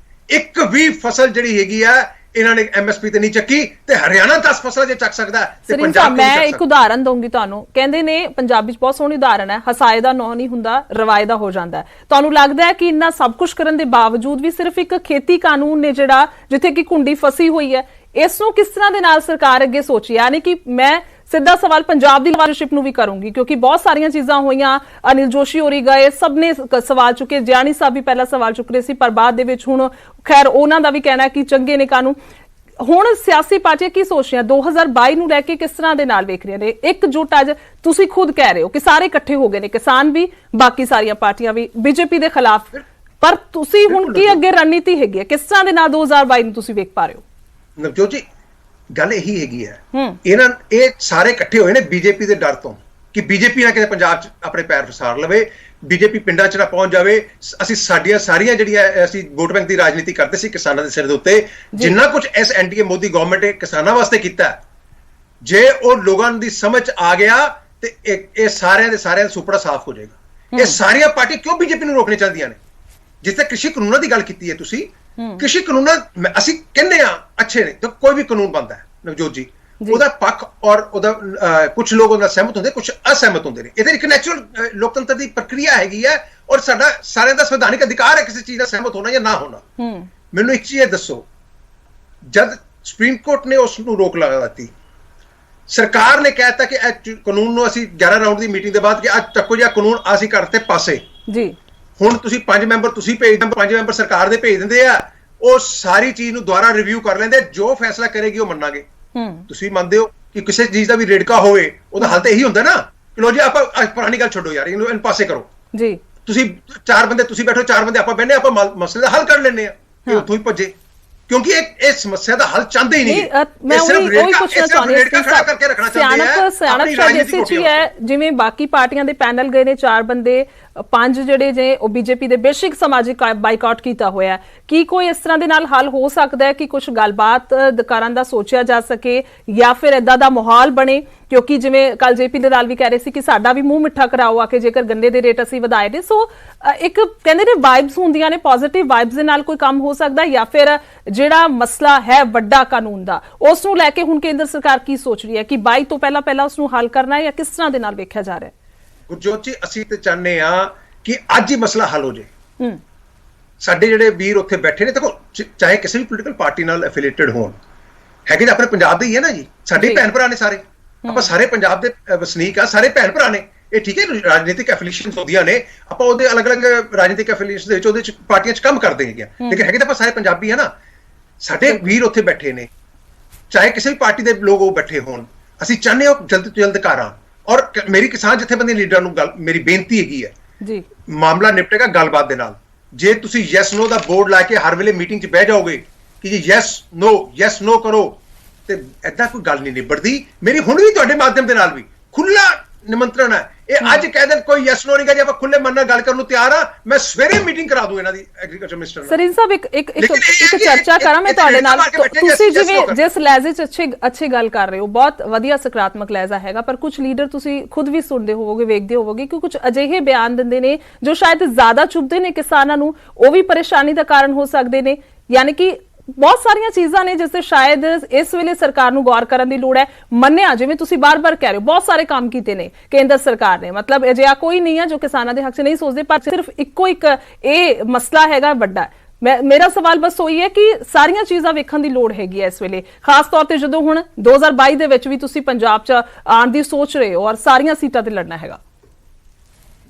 ਇੱਕ ਵੀ ਫਸਲ ਜਿਹੜੀ ਹੈਗੀ ਆ ਇਹਨਾਂ ਨੇ ਐਮਐਸਪੀ ਤੇ ਨਹੀਂ ਚੱਕੀ, ਤੇ ਹਰਿਆਣਾ 10 ਫਸਲਾਂ ਜੇ ਚੱਕ ਸਕਦਾ ਤੇ ਪੰਜਾਬ ਮੈਂ ਇੱਕ ਉਦਾਹਰਨ ਦਊਂਗੀ ਤੁਹਾਨੂੰ। ਕਹਿੰਦੇ ਨੇ ਪੰਜਾਬੀ 'ਚ ਬਹੁਤ ਸੋਹਣੀ ਉਦਾਹਰਨ ਹੈ, ਹਸਾਏ ਦਾ ਨਾਂ ਨਹੀਂ ਹੁੰਦਾ, ਰਵਾਏ ਦਾ ਹੋ ਜਾਂਦਾ। ਤੁਹਾਨੂੰ ਲੱਗਦਾ ਹੈ ਕਿ ਇੰਨਾ ਸਭ ਕੁਝ ਕਰਨ ਦੇ ਬਾਵਜੂਦ ਵੀ ਸਿਰਫ ਇੱਕ ਖੇਤੀ ਕਾਨੂੰਨ ਨੇ ਜਿਹੜਾ ਜਿੱਥੇ ਕਿ ਕੁੰਡੀ ਫਸੀ ਹੋਈ ਹੈ, ਇਸ ਨੂੰ ਕਿਸ ਤਰ੍ਹਾਂ ਦੇ ਨਾਲ ਸਰਕਾਰ ਅੱਗੇ ਸੋਚੀ? ਯਾਨੀ ਕਿ ਮੈਂ ਸਿੱਧਾ ਸਵਾਲ ਪੰਜਾਬ ਦੀ ਲੀਡਰਸ਼ਿਪ ਨੂੰ ਵੀ ਕਰੂੰਗੀ, ਕਿਉਂਕਿ ਬਹੁਤ ਸਾਰੀਆਂ ਚੀਜ਼ਾਂ ਹੋਈਆਂ, ਅਨਿਲ ਜੋਸ਼ੀ ਹੋਰੀ ਗਏ, ਸਭ ਨੇ ਸਵਾਲ ਚੁੱਕੇ, ਜਿਆਣੀ ਸਾਹਿਬ ਵੀ ਪਹਿਲਾਂ ਸਵਾਲ ਚੁੱਕ ਰਹੇ ਸੀ, ਪਰ ਬਾਅਦ ਦੇ ਵਿੱਚ ਹੁਣ ਖੈਰ ਉਹਨਾਂ ਦਾ ਵੀ ਕਹਿਣਾ ਕਿ ਚੰਗੇ ਨੇ ਕਾਨੂੰਨ। ਹੁਣ ਸਿਆਸੀ ਪਾਰਟੀਆਂ ਕੀ ਸੋਚ ਰਹੀਆਂ 2022 ਨੂੰ ਲੈ ਕੇ, ਕਿਸ ਤਰ੍ਹਾਂ ਦੇ ਨਾਲ ਵੇਖ ਰਹੀਆਂ ਨੇ? ਇਕਜੁੱਟ ਅੱਜ ਤੁਸੀਂ ਖੁਦ ਕਹਿ ਰਹੇ ਹੋ ਕਿ ਸਾਰੇ ਇਕੱਠੇ ਹੋ ਗਏ ਨੇ, ਕਿਸਾਨ ਵੀ, ਬਾਕੀ ਸਾਰੀਆਂ ਪਾਰਟੀਆਂ ਵੀ ਬੀਜੇਪੀ ਦੇ ਖਿਲਾਫ, ਪਰ ਤੁਸੀਂ ਹੁਣ ਕੀ ਅੱਗੇ ਰਣਨੀਤੀ ਹੈਗੀ ਹੈ? ਕਿਸ ਤਰ੍ਹਾਂ ਦੇ ਨਾਲ 2022 ਨੂੰ ਤੁਸੀਂ ਵੇਖ ਪਾ ਰਹੇ ਹੋ? ਨਵਜੋਤ ਜੀ, ਗੱਲ ਇਹੀ ਹੈਗੀ ਹੈ, ਇਹ ਸਾਰੇ ਇਕੱਠੇ ਹੋਏ ਨੇ ਬੀਜੇਪੀ ਦੇ ਡਰ ਤੋਂ ਕਿ ਬੀਜੇਪੀ ਨਾ ਕਿਤੇ ਪੰਜਾਬ 'ਚ ਆਪਣੇ ਪੈਰ ਫਸਾਰ ਲਵੇ, ਬੀਜੇਪੀ ਪਿੰਡਾਂ 'ਚ ਨਾ ਪਹੁੰਚ ਜਾਵੇ। ਅਸੀਂ ਸਾਡੀਆਂ ਸਾਰੀਆਂ ਜਿਹੜੀਆਂ ਅਸੀਂ ਵੋਟ ਬੈਂਕ ਦੀ ਰਾਜਨੀਤੀ ਕਰਦੇ ਸੀ ਕਿਸਾਨਾਂ ਦੇ ਸਿਰ ਦੇ ਉੱਤੇ, ਜਿੰਨਾ ਕੁਝ ਇਸ ਐਨਡੀਏ ਮੋਦੀ ਗਵਰਨਮੈਂਟ ਨੇ ਕਿਸਾਨਾਂ ਵਾਸਤੇ ਕੀਤਾ, ਜੇ ਉਹ ਲੋਕਾਂ ਦੀ ਸਮਝ ਆ ਗਿਆ ਤੇ ਇਹ ਸਾਰਿਆਂ ਦਾ ਸੁਪੜਾ ਸਾਫ਼ ਹੋ ਜਾਏਗਾ। ਇਹ ਸਾਰੀਆਂ ਪਾਰਟੀਆਂ ਕਿਉਂ ਬੀਜੇਪੀ ਨੂੰ ਰੋਕਣਾ ਚਾਹੁੰਦੀਆਂ ਨੇ? ਜਿਸ ਤਰ੍ਹਾਂ ਕ੍ਰਿਸ਼ੀ ਕਾਨੂੰਨਾਂ ਦੀ ਗੱਲ ਕੀਤੀ ਹੈ ਤੁਸੀਂ, ਕ੍ਰਿਸ਼ੀ ਕਾਨੂੰਨ ਅਸੀਂ ਕਹਿੰਦੇ ਆ ਅੱਛੇ ਨੇ, ਤਾਂ ਕੋਈ ਵੀ ਕਾਨੂੰਨ ਬਣਦਾ ਹੈ ਨਵਜੋਤ ਜੀ, ਉਹਦਾ ਪੱਖ ਔਰ ਉਹਦਾ ਕੁਝ ਲੋਕ ਉਹਦਾ ਸਹਿਮਤ ਹੁੰਦੇ, ਕੁਝ ਅਸਹਿਮਤ ਹੁੰਦੇ ਨੇ। ਇਹਦੇ ਇੱਕ ਨੈਚੁਰਲ ਲੋਕਤੰਤਰ ਦੀ ਪ੍ਰਕਿਰਿਆ ਹੈਗੀ ਹੈ, ਔਰ ਸਾਡਾ ਸਾਰਿਆਂ ਦਾ ਸੰਵਿਧਾਨਿਕ ਅਧਿਕਾਰ ਹੈ ਕਿਸੇ ਚੀਜ਼ ਦਾ ਸਹਿਮਤ ਹੋਣਾ ਜਾਂ ਨਾ ਹੋਣਾ। ਮੈਨੂੰ ਇੱਕ ਚੀਜ਼ ਦੱਸੋ, ਜਦ ਸੁਪਰੀਮ ਕੋਰਟ ਨੇ ਉਸ ਨੂੰ ਰੋਕ ਲਗਾ ਦਿੱਤੀ, ਸਰਕਾਰ ਨੇ ਕਹਿਤਾ ਕਿ ਇਹ ਕਾਨੂੰਨ ਨੂੰ ਅਸੀਂ 11 ਰਾਊਂਡ ਦੀ ਮੀਟਿੰਗ ਦੇ ਬਾਅਦ ਕਿ ਅੱਜ ਚੱਕੋ ਜਿਹਾ ਕਾਨੂੰਨ ਅਸੀਂ ਕਰਤੇ ਪਾਸੇ ਜੀ। ਹੁਣ ਤੁਸੀਂ 5 ਮੈਂਬਰ ਤੁਸੀਂ ਭੇਜ ਦਿੰਦੇ, 5 ਮੈਂਬਰ ਸਰਕਾਰ ਦੇ ਭੇਜ ਦਿੰਦੇ ਆ, ਉਹ ਸਾਰੀ ਚੀਜ਼ ਨੂੰ ਦੁਬਾਰਾ ਰਿਵਿਊ ਕਰ ਲੈਂਦੇ, ਜੋ ਫੈਸਲਾ ਕਰੇਗੀ ਉਹ ਮੰਨਾਂਗੇ। ਤੁਸੀਂ ਮੰਨਦੇ ਹੋ ਕਿ ਕਿਸੇ ਚੀਜ਼ ਦਾ ਵੀ ਰੇੜਕਾ ਹੋਵੇ, ਉਹਦਾ ਹੱਲ ਤਾਂ ਇਹੀ ਹੁੰਦਾ ਨਾ ਕਿ ਲੋ ਜੀ ਆਪਾਂ ਪੁਰਾਣੀ ਗੱਲ ਛੱਡੋ ਯਾਰ, ਇਹਨੂੰ ਪਾਸੇ ਕਰੋ ਜੀ। ਤੁਸੀਂ 4 ਬੰਦੇ ਤੁਸੀਂ ਬੈਠੋ, 4 ਬੰਦੇ ਆਪਾਂ ਬੈਠੇ, ਆਪਾਂ ਮਸਲੇ ਦਾ ਹੱਲ ਕਰ ਲੈਂਦੇ ਆ, ਇਹ ਉੱਥੋਂ ਹੀ ਭੱਜੇ, ਕਿਉਂਕਿ ਇਹ ਸਮੱਸਿਆ ਦਾ ਹੱਲ ਚਾਹੁੰਦੇ ਹੀ ਨਹੀਂ। ਮੈਂ ਉਹੀ ਪੁੱਛਣਾ ਚਾਹੁੰਦੀ ਹਾਂ, ਸਿਆਣਪ ਸ਼ਾਇਦ ਇਸੇ ਚ ਹੀ ਹੈ, ਜਿਵੇਂ ਬਾਕੀ ਪਾਰਟੀਆਂ ਦੇ ਪੈਨਲ ਗਏ ਨੇ 4 ਬੰਦੇ, 5 ਜਿਹੜੇ ਜੇ ਉਹ ਬੀਜੇਪੀ ਦੇ ਬੇਸਿਕ ਸਮਾਜਿਕ ਬਾਈਕਾਟ ਕੀਤਾ ਹੋਇਆ, ਕੀ ਕੋਈ ਇਸ ਤਰ੍ਹਾਂ ਦੇ ਨਾਲ ਹੱਲ ਹੋ ਸਕਦਾ ਹੈ ਕਿ ਕੁਝ ਗੱਲਬਾਤ ਕਰਨ ਦਾ ਸੋਚਿਆ ਜਾ ਸਕੇ, ਜਾਂ ਫਿਰ ਏਦਾਂ ਦਾ ਮਾਹੌਲ ਬਣੇ? ਕਿਉਂਕਿ ਜਿਵੇਂ ਕੱਲ ਜੇਪੀ ਦੇ ਨਾਲ ਵੀ ਕਹਿ ਰਹੇ ਸੀ ਕਿ ਸਾਡਾ ਵੀ ਮੂੰਹ ਮਿੱਠਾ ਕਰਾਓ ਆ ਕੇ ਜੇਕਰ ਗੰਨੇ ਦੇ ਰੇਟ ਅਸੀਂ ਵਧਾਏ ਨੇ। ਸੋ ਇੱਕ ਕਹਿੰਦੇ ਨੇ ਵਾਈਬਸ ਹੁੰਦੀਆਂ ਨੇ, ਪੋਜ਼ਿਟਿਵ ਵਾਈਬਸ ਦੇ ਨਾਲ ਕੋਈ ਕੰਮ ਹੋ ਸਕਦਾ, ਜਾਂ ਫਿਰ ਜਿਹੜਾ ਮਸਲਾ ਹੈ ਵੱਡਾ ਕਾਨੂੰਨ ਦਾ, ਉਸ ਨੂੰ ਲੈ ਕੇ ਹੁਣ ਕੇਂਦਰ ਸਰਕਾਰ ਕੀ ਸੋਚ ਰਹੀ ਹੈ ਕਿ 22 ਤੋਂ ਪਹਿਲਾਂ ਉਸ ਨੂੰ ਹੱਲ ਕਰਨਾ ਹੈ, ਜਾਂ ਕਿਸ ਤਰ੍ਹਾਂ ਦੇ ਨਾਲ ਵੇਖਿਆ ਜਾ ਰਿਹਾ ਹੈ? ਗੁਰਜੋਤ ਜੀ, ਅਸੀਂ ਤੇ ਚਾਹੁੰਦੇ ਆ ਕਿ ਅੱਜ ਹੀ ਮਸਲਾ ਹੱਲ ਹੋ ਜਾਏ। ਸਾਡੇ ਜਿਹੜੇ ਵੀਰ ਉੱਥੇ ਬੈਠੇ ਨੇ, ਦੇਖੋ ਚਾਹੇ ਕਿਸੇ ਵੀ ਪੋਲੀਟੀਕਲ ਪਾਰਟੀ ਨਾਲ ਐਫੀਲੀਏਟਡ ਹੋਣ, ਹੈਗੇ ਤਾਂ ਆਪਣੇ ਪੰਜਾਬ ਦੇ ਹੀ ਹੈ ਨਾ ਜੀ, ਸਾਡੇ ਭੈਣ ਭਰਾ ਨੇ ਸਾਰੇ, ਆਪਾਂ ਸਾਰੇ ਪੰਜਾਬ ਦੇ ਵਸਨੀਕ ਆ, ਸਾਰੇ ਭੈਣ ਭਰਾ ਨੇ, ਇਹ ਠੀਕ ਹੈ ਰਾਜਨੀਤਿਕ ਐਫੀਲੀਏਸ਼ਨਸ ਹੁੰਦੀਆਂ ਨੇ, ਆਪਾਂ ਉਹਦੇ ਅਲੱਗ-ਅਲੱਗ ਰਾਜਨੀਤਿਕ ਐਫੀਲੀਏਸ਼ਨ ਦੇ ਵਿੱਚ ਉਹਦੇ ਚ ਪਾਰਟੀਆਂ ਚ ਕੰਮ ਕਰਦੇ ਹੈਗੇ, ਲੇਕਿਨ ਹੈਗੇ ਤਾਂ ਆਪਾਂ ਸਾਰੇ ਪੰਜਾਬੀ ਹੈ ਨਾ। ਸਾਡੇ ਵੀਰ ਉੱਥੇ ਬੈਠੇ ਨੇ, ਚਾਹੇ ਕਿਸੇ ਵੀ ਪਾਰਟੀ ਦੇ ਲੋਕ ਉਹ ਬੈਠੇ ਹੋਣ, ਅਸੀਂ ਚਾਹੁੰਦੇ ਹਾਂ ਜਲਦ ਤੋਂ ਜਲਦ ਘਰ ਆਉਣ। ਔਰ ਮੇਰੀ ਕਿਸਾਨ ਜਥੇਬੰਦੀ ਲੀਡਰਾਂ ਨੂੰ ਮੇਰੀ ਬੇਨਤੀ ਹੈਗੀ ਹੈ ਜੀ, ਮਾਮਲਾ ਨਿਪਟੇਗਾ ਗੱਲਬਾਤ ਦੇ ਨਾਲ। ਜੇ ਤੁਸੀਂ ਯੈਸ ਨੋ ਦਾ ਬੋਰਡ ਲਾ ਕੇ ਹਰ ਵੇਲੇ ਮੀਟਿੰਗ 'ਚ ਬਹਿ ਜਾਓਗੇ ਕਿ ਜੀ ਯੈਸ ਨੋ ਕਰੋ, ਤੇ ਏਦਾਂ ਕੋਈ ਗੱਲ ਨਹੀਂ ਨਿਬੜਦੀ। ਮੇਰੀ ਹੁਣ ਵੀ ਤੁਹਾਡੇ ਮਾਧਿਅਮ ਦੇ ਨਾਲ ਵੀ ਖੁੱਲਾ ਨਿਮੰਤਰਣ ਹੈ, ਇਹ ਅੱਜ ਕਹਿ ਦੇਣ ਕੋਈ ਯੈਸ ਨੋ ਨਹੀਂ ਗਾ, ਜੇ ਆਪਾਂ ਖੁੱਲੇ ਮਨ ਨਾਲ ਗੱਲ ਕਰਨ ਨੂੰ ਤਿਆਰ ਆ, ਮੈਂ ਸਵੇਰੇ ਮੀਟਿੰਗ ਕਰਾ ਦੂੰ ਇਹਨਾਂ ਦੀ ਐਗਰੀਕਲਚਰ ਮਿਨਿਸਟਰ ਨਾਲ। ਸਰੀਨ ਸਾਹਿਬ ਇੱਕ ਚਰਚਾ ਕਰਾਂ ਮੈਂ ਤੁਹਾਡੇ ਨਾਲ। ਤੁਸੀਂ ਜਿਵੇਂ ਜਿਸ ਲਹਿਜੇ 'ਚ ਅੱਛੀ ਗੱਲ ਕਰ ਰਹੇ ਹੋ, ਬਹੁਤ ਵਧੀਆ ਸਕਾਰਾਤਮਕ ਲਹਿਜਾ ਹੈਗਾ, ਪਰ ਕੁਝ ਲੀਡਰ ਤੁਸੀਂ ਖੁਦ ਵੀ ਸੁਣਦੇ ਹੋਵੋਗੇ, ਵੇਖਦੇ ਹੋਵੋਗੇ ਕਿ ਕੁਝ ਅਜਿਹੇ ਬਿਆਨ ਦਿੰਦੇ ਨੇ ਜੋ ਸ਼ਾਇਦ ਜ਼ਿਆਦਾ ਚੁਭਦੇ ਨੇ ਕਿਸਾਨਾਂ ਨੂੰ, ਉਹ ਵੀ ਪਰੇਸ਼ਾਨੀ ਦਾ ਕਾਰਨ ਹੋ ਸਕਦੇ ਨੇ। ਯਾਨੀ ਕਿ ਬਹੁਤ ਸਾਰੀਆਂ ਚੀਜ਼ਾਂ ਨੇ ਜਿਸ ਤੇ ਸ਼ਾਇਦ ਇਸ ਵੇਲੇ ਸਰਕਾਰ ਨੂੰ ਗੌਰ ਕਰਨ ਦੀ ਲੋੜ ਹੈ। ਮੰਨਿਆ, ਜਿਵੇਂ ਤੁਸੀਂ ਬਾਰ-ਬਾਰ ਕਹਿ ਰਹੇ ਹੋ, ਬਹੁਤ ਸਾਰੇ ਕੰਮ ਕੀਤੇ ਨੇ ਕੇਂਦਰ ਸਰਕਾਰ ਨੇ, ਮਤਲਬ ਅਜਿਹਾ ਕੋਈ ਨਹੀਂ ਹੈ ਜੋ ਕਿਸਾਨਾਂ ਦੇ ਹੱਕ 'ਚ ਨਹੀਂ ਸੋਚਦੇ, ਪਰ ਸਿਰਫ ਇੱਕੋ ਇੱਕ ਇਹ ਮਸਲਾ ਹੈਗਾ ਵੱਡਾ। ਮੇਰਾ ਸਵਾਲ ਬਸ ਉਹੀ ਹੈ ਕਿ ਸਾਰੀਆਂ ਚੀਜ਼ਾਂ ਵੇਖਣ ਦੀ ਲੋੜ ਹੈਗੀ ਹੈ ਇਸ ਵੇਲੇ, ਖਾਸ ਤੌਰ ਤੇ ਜਦੋਂ ਹੁਣ 2022 ਦੇ ਵਿੱਚ ਵੀ ਤੁਸੀਂ ਪੰਜਾਬ 'ਚ ਆਉਣ ਦੀ ਸੋਚ ਰਹੇ ਹੋ ਔਰ ਸਾਰੀਆਂ ਸੀਟਾਂ ਤੇ ਲੜਨਾ ਹੈਗਾ।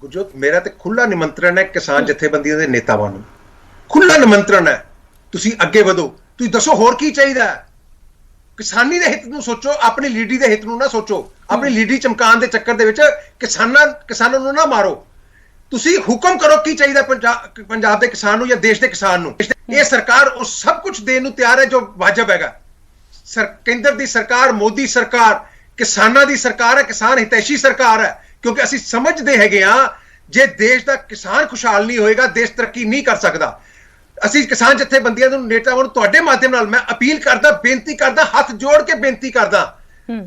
ਗੁਰਜੋਤ, ਮੇਰਾ ਤੇ ਖੁੱਲਾ ਨਿਮੰਤਰਣ ਹੈ ਕਿਸਾਨ ਜਥੇਬੰਦੀਆਂ ਦੇ ਨੇਤਾਵਾਂ ਨੂੰ, ਖੁੱਲਾ ਨਿਮੰਤਰਣ ਹੈ, ਤੁਸੀਂ ਅੱਗੇ ਵਧੋ, ਤੁਸੀਂ ਦੱਸੋ ਹੋਰ ਕੀ ਚਾਹੀਦਾ। ਕਿਸਾਨੀ ਦੇ ਹਿੱਤ ਨੂੰ ਸੋਚੋ, ਆਪਣੀ ਲੀਡਰੀ ਦੇ ਹਿੱਤ ਨੂੰ ਨਾ ਸੋਚੋ। ਆਪਣੀ ਲੀਡਰੀ ਚਮਕਾਉਣ ਦੇ ਚੱਕਰ ਦੇ ਵਿੱਚ ਕਿਸਾਨਾਂ ਨੂੰ ਨਾ ਮਾਰੋ। ਤੁਸੀਂ ਹੁਕਮ ਕਰੋ ਕੀ ਚਾਹੀਦਾ ਪੰਜਾਬ ਦੇ ਕਿਸਾਨ ਨੂੰ ਜਾਂ ਦੇਸ਼ ਦੇ ਕਿਸਾਨ ਨੂੰ। ਇਹ ਸਰਕਾਰ ਉਹ ਸਭ ਕੁਝ ਦੇਣ ਨੂੰ ਤਿਆਰ ਹੈ ਜੋ ਵਾਜਬ ਹੈਗਾ। ਕੇਂਦਰ ਦੀ ਸਰਕਾਰ, ਮੋਦੀ ਸਰਕਾਰ ਕਿਸਾਨਾਂ ਦੀ ਸਰਕਾਰ ਹੈ, ਕਿਸਾਨ ਹਿਤੈਸ਼ੀ ਸਰਕਾਰ ਹੈ, ਕਿਉਂਕਿ ਅਸੀਂ ਸਮਝਦੇ ਹੈਗੇ ਆ ਜੇ ਦੇਸ਼ ਦਾ ਕਿਸਾਨ ਖੁਸ਼ਹਾਲ ਨਹੀਂ ਹੋਏਗਾ, ਦੇਸ਼ ਤਰੱਕੀ ਨਹੀਂ ਕਰ ਸਕਦਾ। ਅਸੀਂ ਕਿਸਾਨ ਜਥੇਬੰਦੀਆਂ ਨੂੰ, ਨੇਤਾਵਾਂ ਨੂੰ ਤੁਹਾਡੇ ਮਾਧਿਅਮ ਨਾਲ ਮੈਂ ਅਪੀਲ ਕਰਦਾ, ਬੇਨਤੀ ਕਰਦਾ, ਹੱਥ ਜੋੜ ਕੇ ਬੇਨਤੀ ਕਰਦਾ,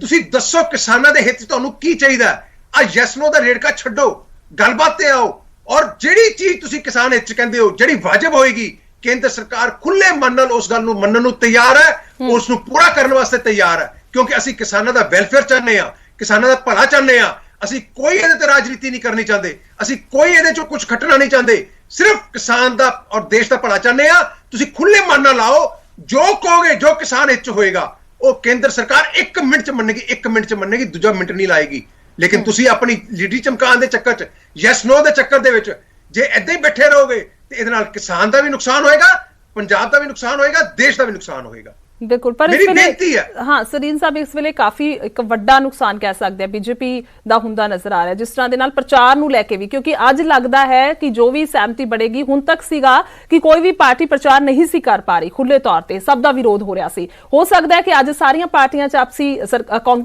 ਤੁਸੀਂ ਦੱਸੋ ਕਿਸਾਨਾਂ ਦੇ ਹਿੱਤ ਤੁਹਾਨੂੰ ਕੀ ਚਾਹੀਦਾ। ਆ ਯੈਸ ਨੋ ਦਾ ਰੇੜਕਾ ਛੱਡੋ, ਗੱਲਬਾਤ ਤੇ ਆਓ, ਔਰ ਜਿਹੜੀ ਚੀਜ਼ ਤੁਸੀਂ ਕਿਸਾਨ ਹਿੱਤ 'ਚ ਕਹਿੰਦੇ ਹੋ, ਜਿਹੜੀ ਵਾਜਬ ਹੋਏਗੀ, ਕੇਂਦਰ ਸਰਕਾਰ ਖੁੱਲੇ ਮਨ ਨਾਲ ਉਸ ਗੱਲ ਨੂੰ ਮੰਨਣ ਨੂੰ ਤਿਆਰ ਹੈ, ਉਸ ਨੂੰ ਪੂਰਾ ਕਰਨ ਵਾਸਤੇ ਤਿਆਰ ਹੈ, ਕਿਉਂਕਿ ਅਸੀਂ ਕਿਸਾਨਾਂ ਦਾ ਵੈਲਫੇਅਰ ਚਾਹੁੰਦੇ ਆ, ਕਿਸਾਨਾਂ ਦਾ ਭਲਾ ਚਾਹੁੰਦੇ ਆ। ਅਸੀਂ ਕੋਈ ਇਹਦੇ ਤੇ ਰਾਜਨੀਤੀ ਨਹੀਂ ਕਰਨੀ ਚਾਹੁੰਦੇ, ਅਸੀਂ ਕੋਈ ਇਹਦੇ 'ਚੋਂ ਕੁਝ ਖੱਟਣਾ ਨਹੀਂ ਚਾਹੁੰਦੇ, ਸਿਰਫ ਕਿਸਾਨ ਦਾ ਔਰ ਦੇਸ਼ ਦਾ ਭਲਾ ਚਾਹੁੰਦੇ ਆ। ਤੁਸੀਂ ਖੁੱਲੇ ਮਨ ਨਾਲ ਆਓ, ਜੋ ਕਹੋਗੇ, ਜੋ ਕਿਸਾਨ ਹਿੱਤ 'ਚ ਹੋਏਗਾ, ਉਹ ਕੇਂਦਰ ਸਰਕਾਰ 1 ਮਿੰਟ 'ਚ ਮੰਨੇਗੀ, 1 ਮਿੰਟ 'ਚ ਮੰਨੇਗੀ, ਦੂਜਾ ਮਿੰਟ ਨਹੀਂ ਲਾਏਗੀ। ਲੇਕਿਨ ਤੁਸੀਂ ਆਪਣੀ ਲੀਡਰੀ ਚਮਕਾਉਣ ਦੇ ਚੱਕਰ 'ਚ, ਯੈਸ ਨੋ ਦੇ ਚੱਕਰ ਦੇ ਵਿੱਚ ਜੇ ਏਦਾਂ ਹੀ ਬੈਠੇ ਰਹੋਗੇ ਤੇ ਇਹਦੇ ਨਾਲ ਕਿਸਾਨ ਦਾ ਵੀ ਨੁਕਸਾਨ ਹੋਏਗਾ, ਪੰਜਾਬ ਦਾ ਵੀ ਨੁਕਸਾਨ ਹੋਏਗਾ, ਦੇਸ਼ ਦਾ ਵੀ ਨੁਕਸਾਨ ਹੋਏਗਾ। ਬਿਲਕੁਲ, ਪਰ ਇਸ ਵੇਲੇ ਹਾਂ ਸਰੀਨ ਸਾਹਿਬ, ਇਸ ਵੇਲੇ ਕਾਫੀ ਇੱਕ ਵੱਡਾ ਨੁਕਸਾਨ ਕਹਿ ਸਕਦੇ ਆ ਬੀਜੇਪੀ ਦਾ ਹੁੰਦਾ ਨਜ਼ਰ ਆ ਰਿਹਾ, ਜਿਸ ਤਰ੍ਹਾਂ ਦੇ ਨਾਲ ਪ੍ਰਚਾਰ ਨੂੰ ਲੈ ਕੇ ਵੀ, ਕਿਉਂਕਿ ਅੱਜ ਲੱਗਦਾ ਹੈ ਕਿ ਜੋ ਵੀ ਸਹਿਮਤੀ ਬਣੇਗੀ, ਹੁਣ ਤੱਕ ਸੀਗਾ ਕਿ ਕੋਈ ਵੀ ਪਾਰਟੀ ਪ੍ਰਚਾਰ ਨਹੀਂ ਸੀ ਕਰ ਪਾ ਰਹੀ ਖੁੱਲੇ ਤੌਰ ਤੇ, ਸਭ ਦਾ ਵਿਰੋਧ ਹੋ ਰਿਹਾ ਸੀ। ਹੋ ਸਕਦਾ ਹੈ ਕਿ ਅੱਜ ਸਾਰੀਆਂ ਪਾਰਟੀਆਂ 'ਚ ਆਪਸੀ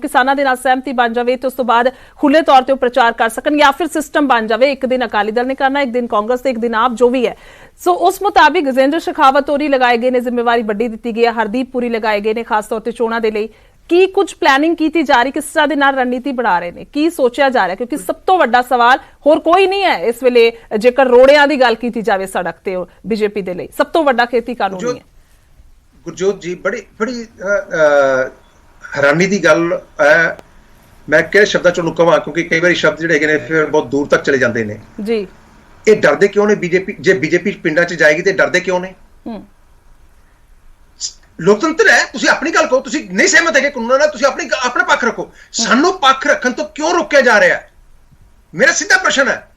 ਕਿਸਾਨਾਂ ਦੇ ਨਾਲ ਸਹਿਮਤੀ ਬਣ ਜਾਵੇ ਤੇ ਉਸ ਤੋਂ ਬਾਅਦ ਖੁੱਲੇ ਤੌਰ ਤੇ ਉਹ ਪ੍ਰਚਾਰ ਕਰ ਸਕਣ, ਜਾਂ ਫਿਰ ਸਿਸਟਮ ਬਣ ਜਾਵੇ, ਇੱਕ ਦਿਨ ਅਕਾਲੀ ਦਲ ਨੇ ਕਰਨਾ, ਇੱਕ ਦਿਨ ਕਾਂਗਰਸ ਤੇ ਇੱਕ ਦਿਨ ਆਪ, ਜੋ ਵੀ ਹੈ। ਸੋ ਉਸ ਮੁਤਾਬਿਕ ਗਜੇਂਦਰ ਸ਼ੇਖਾਵਤ ਹੋਰੀ ਲਗਾਏ ਗਏ ਨੇ, ਜ਼ਿੰਮੇਵਾਰੀ ਵੱਡੀ ਦਿੱਤੀ ਗਈ ਹੈ, ਹਰਦੀਪ ਪੁਰੀ ਲਗਾਏ ਗਏ ਨੇ ਖਾਸ ਤੌਰ ਤੇ ਚੋਣਾਂ ਦੇ ਲਈ। ਕੀ ਕੁਝ ਪਲੈਨਿੰਗ ਕੀਤੀ ਜਾ ਰਹੀ, ਕਿਸ ਤਰ੍ਹਾਂ ਦੇ ਨਾਲ ਰਣਨੀਤੀ ਬਣਾ ਰਹੇ ਨੇ, ਕੀ ਸੋਚਿਆ ਜਾ ਰਿਹਾ? ਕਿਉਂਕਿ ਸਭ ਤੋਂ ਵੱਡਾ ਸਵਾਲ ਹੋਰ ਕੋਈ ਨਹੀਂ ਹੈ ਇਸ ਵੇਲੇ, ਜੇਕਰ ਰੋੜਿਆਂ ਦੀ ਗੱਲ ਕੀਤੀ ਜਾਵੇ ਸੜਕ ਤੇ ਬੀਜੇਪੀ ਦੇ ਲਈ ਸਭ ਤੋਂ ਵੱਡਾ ਖੇਤੀ ਕਾਨੂੰਨ ਹੈ। ਗੁਰਜੋਤ ਜੀ, ਬੜੀ ਹੈਰਾਨੀ ਦੀ ਗੱਲ ਹੈ। ਮੈਂ ਕਿਹੜੇ ਸ਼ਬਦਾਂ ਚੋਂ ਕਹਾਂ, ਕਿਉਂਕਿ ਕਈ ਵਾਰੀ ਸ਼ਬਦ ਜਿਹੜੇ ਹੈਗੇ ਨੇ ਫਿਰ ਬਹੁਤ ਦੂਰ ਤੱਕ ਚਲੇ ਜਾਂਦੇ ਨੇ ਜੀ। ਇਹ ਡਰਦੇ ਕਿਉਂ ਨੇ ਬੀਜੇਪੀ? ਜੇ ਬੀਜੇਪੀ ਪਿੰਡਾਂ 'ਚ ਜਾਏਗੀ ਤੇ ਡਰਦੇ ਕਿਉਂ ਨੇ? ਲੋਕਤੰਤਰ ਹੈ, ਤੁਸੀਂ ਆਪਣੀ ਗੱਲ ਕਹੋ, ਤੁਸੀਂ ਨਹੀਂ ਸਹਿਮਤ ਹੈਗੇ ਕਾਨੂੰਨਾਂ ਨਾਲ, ਤੁਸੀਂ ਆਪਣਾ ਪੱਖ ਰੱਖੋ। ਸਾਨੂੰ ਪੱਖ ਰੱਖਣ ਤੋਂ ਕਿਉਂ ਰੋਕਿਆ ਜਾ ਰਿਹਾ ਹੈ? ਮੇਰਾ ਸਿੱਧਾ ਪ੍ਰਸ਼ਨ ਹੈ।